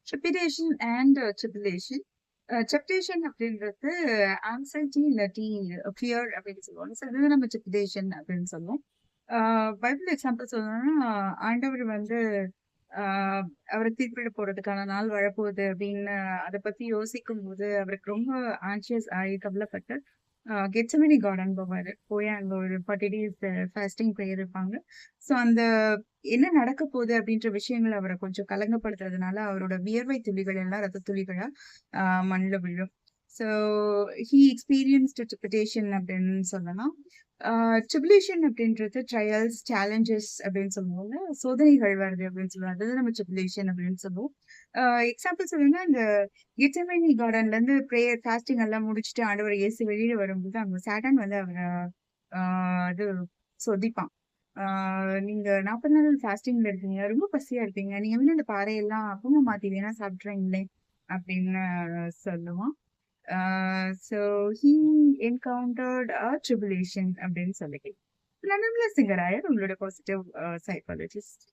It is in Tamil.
ட்ரிபிடேஷன் அண்ட் ட்ரிபுலேஷன். ட்ரிபிடேஷன் அப்படின்றது ஆங்ஸைட்டி இல்லாட்டி ஃபியர் அப்படின்னு சொல்லுவாங்க. ஸோ இதுதான் நம்ம ட்ரிபிடேஷன் அப்படின்னு சொல்லுவோம். பைபிள் எக்ஸாம்பிள் சொல்லணும்னா, ஆண்டவர் வந்து அவர தீர்ப்பிட போறதுக்கான நாள் வரப்போகுது அப்படின்னு அத பத்தி யோசிக்கும்போது, அவருக்கு ரொம்ப ஆன்ஷியஸ் ஆயி கவலைப்பட்டு, கெத்செமனி கார்டன் போவாரு. போய் அங்க ஒரு 40 டேஸ் ஃபாஸ்டிங் ப்ரேயர் இருப்பாங்க. ஸோ அந்த என்ன நடக்க போகுது அப்படின்ற விஷயங்கள் அவர கொஞ்சம் கலங்கப்படுத்துறதுனால, அவரோட வியர்வை துளிகள் எல்லாம் ரத்த துளிகளா மண்ல விழும். ஸோ ஹி எக்ஸ்பீரியன்ஸ்ட் ட்ரிபிடேஷன் அப்படின்னு சொல்லலாம். ட்ரிபுலேஷன் அப்படின்றது ட்ரையல்ஸ், சேலஞ்சஸ் அப்படின்னு சொல்லுவாங்க. சோதனைகள் வருது அப்படின்னு சொல்லுவாங்க. அதுதான் நம்ம ட்ரிபுலேஷன் அப்படின்னு சொல்லுவோம். எக்ஸாம்பிள் சொல்லணும்னா, இந்த கெத்செமனி கார்டன்ல இருந்து பிரேயர், ஃபாஸ்டிங் எல்லாம் முடிச்சுட்டு ஆண்டவர் இயேசு வெளியில வரும்போது, அங்க சாத்தான் வந்து அவர ஆ இது சொதிப்பான். ஆ நீங்க 40 நாள் ஃபாஸ்டிங்ல இருக்கீங்க. ரொம்ப பசியா இருக்கீங்க. நீங்க வந்து இந்த பாறையெல்லாம் அப்பமா மாத்தி வேணா சாப்பிட்றீங்களே! அப்படின்னு சொல்லுவான். So he encountered a tribulation அப்படின்னு சொல்லிக்கலாம். நான் நிர்மலா சிங்கராயர், உங்களோட பாசிட்டிவ் சைக்காலஜிஸ்ட்.